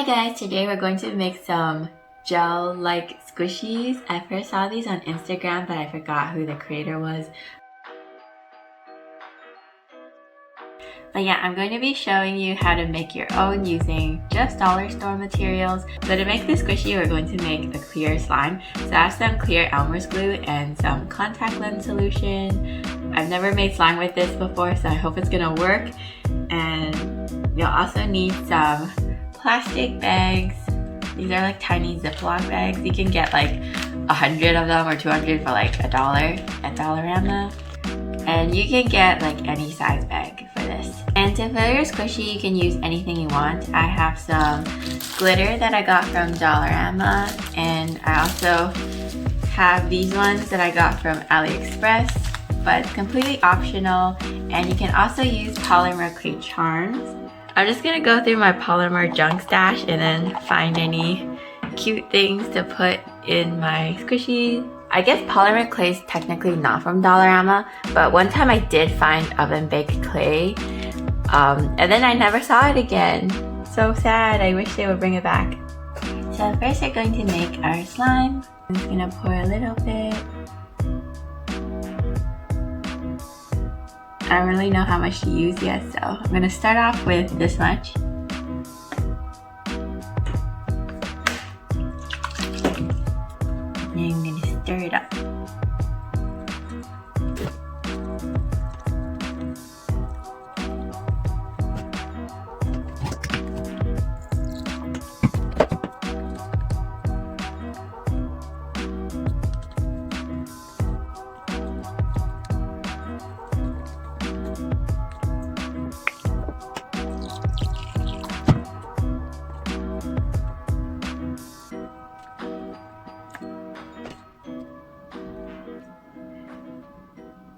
Hi guys, today we're going to make some gel-like squishies. I first saw these on Instagram, but I forgot who the creator was. But yeah, I'm going to be showing you how to make your own using just dollar store materials. So to make this squishy, we're going to make a clear slime. So I have some clear Elmer's glue and some contact lens solution. I've never made slime with this before, so I hope it's gonna work. And you'll also need some plastic bags. These are like tiny Ziploc bags. You can get like 100 of them or 200 for like $1 at Dollarama. And you can get like any size bag for this. And to fill your squishy, you can use anything you want. I have some glitter that I got from Dollarama, and I also have these ones that I got from AliExpress, but it's completely optional. And you can also use polymer clay charms. I'm just gonna go through my polymer junk stash and then find any cute things to put in my squishy. I guess polymer clay is technically not from Dollarama, but one time I did find oven baked clay, and then I never saw it again. So sad, I wish they would bring it back. So first we're going to make our slime. I'm just gonna pour a little bit. I don't really know how much to use yet, so I'm gonna start off with this much. And I'm gonna stir it up.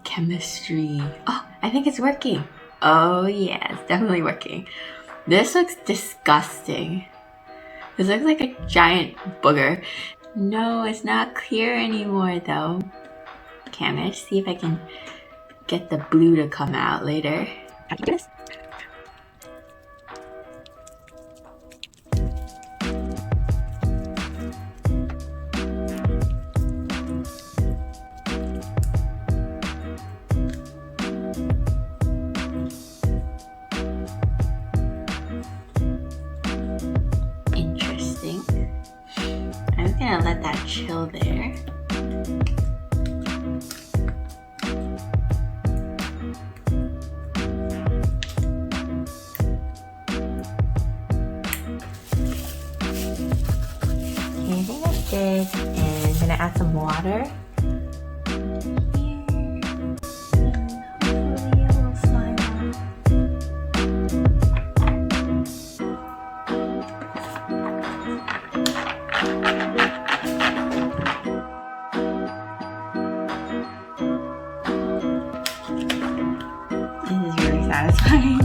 Chemistry. Oh, I think it's working. Oh yeah, it's definitely working. This looks disgusting. This looks like a giant booger. No, it's not clear anymore though. Okay, I'm gonna see if I can get the blue to come out later. I can do this. I'm just gonna let that chill there. Okay, I think that's good. And I'm gonna add some water. Satisfying.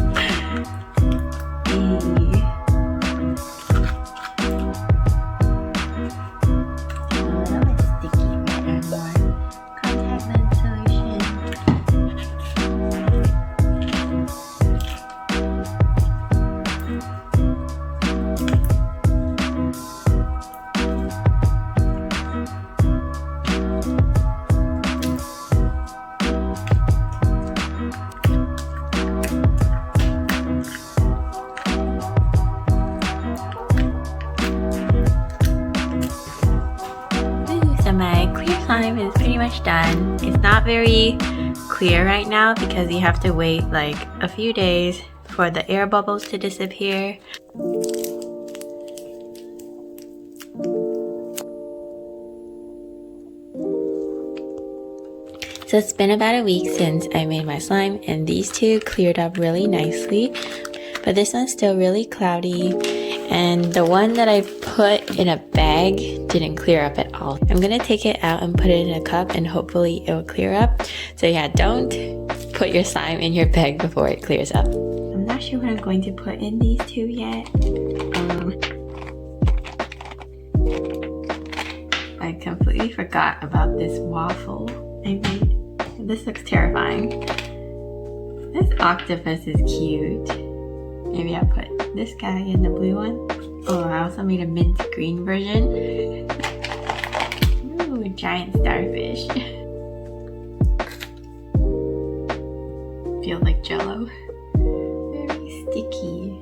My clear slime is pretty much done. It's not very clear right now because you have to wait like a few days for the air bubbles to disappear. So it's been about a week since I made my slime, and these two cleared up really nicely, but this one's still really cloudy. And the one that I put in a bag didn't clear up at all. I'm gonna take it out and put it in a cup and hopefully it will clear up. So yeah, don't put your slime in your bag before it clears up. I'm not sure what I'm going to put in these two yet. I completely forgot about this waffle I made. This looks terrifying. This octopus is cute. Maybe I'll put this guy in the blue one. Oh, I also made a mint green version. Ooh, a giant starfish. Feels like jello. Very sticky.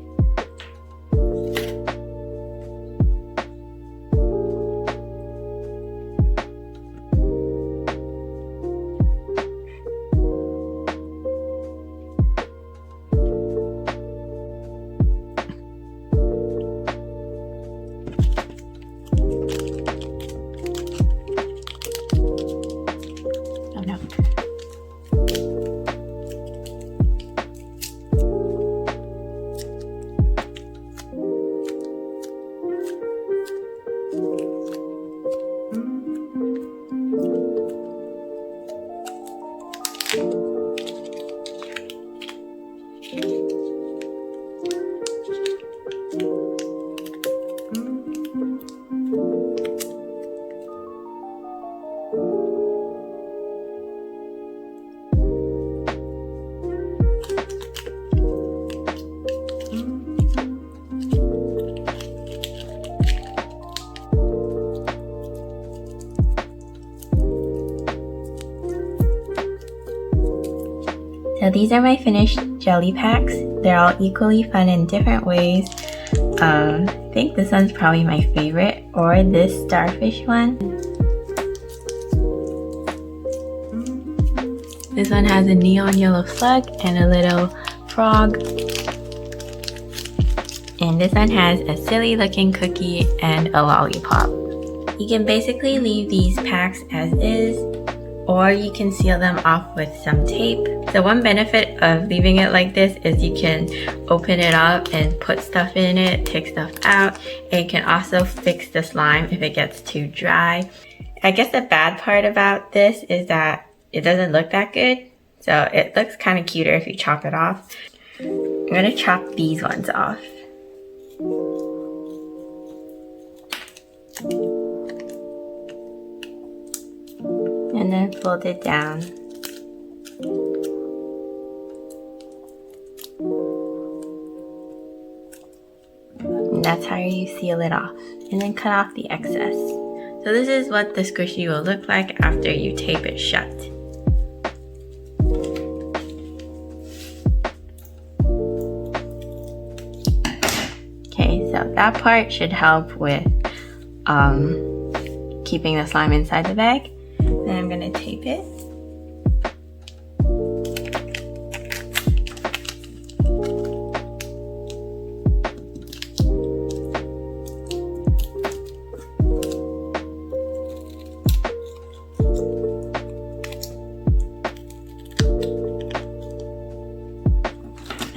Oh no. So these are my finished jelly packs. They're all equally fun in different ways. I think this one's probably my favorite, or this starfish one. This one has a neon yellow slug and a little frog. And this one has a silly looking cookie and a lollipop. You can basically leave these packs as is, or you can seal them off with some tape. So one benefit of leaving it like this is you can open it up and put stuff in it, take stuff out, and you can also fix the slime if it gets too dry. I guess the bad part about this is that it doesn't look that good. So it looks kind of cuter if you chop it off. I'm gonna chop these ones off. And then fold it down. And that's how you seal it off. And then cut off the excess. So this is what the squishy will look like after you tape it shut. Okay, so that part should help with keeping the slime inside the bag. Then I'm gonna tape it.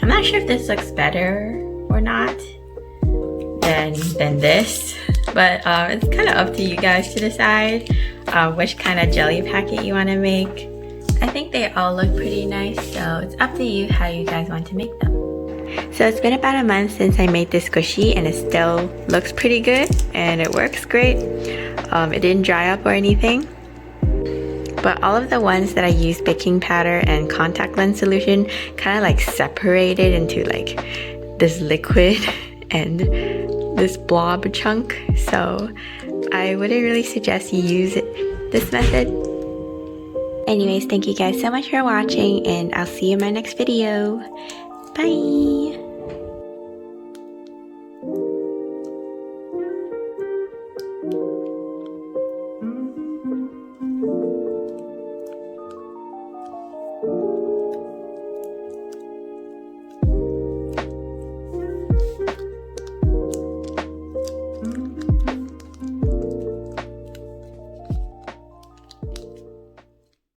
I'm not sure if this looks better or not than this, but it's kind of up to you guys to decide which kind of jelly packet you want to make. I think they all look pretty nice, so it's up to you how you guys want to make them. So it's been about a month since I made this squishy, and it still looks pretty good and it works great. It didn't dry up or anything. But all of the ones that I used baking powder and contact lens solution kind of like separated into like this liquid and this blob chunk. So I wouldn't really suggest you use this method. Anyways, thank you guys so much for watching, and I'll see you in my next video. Bye!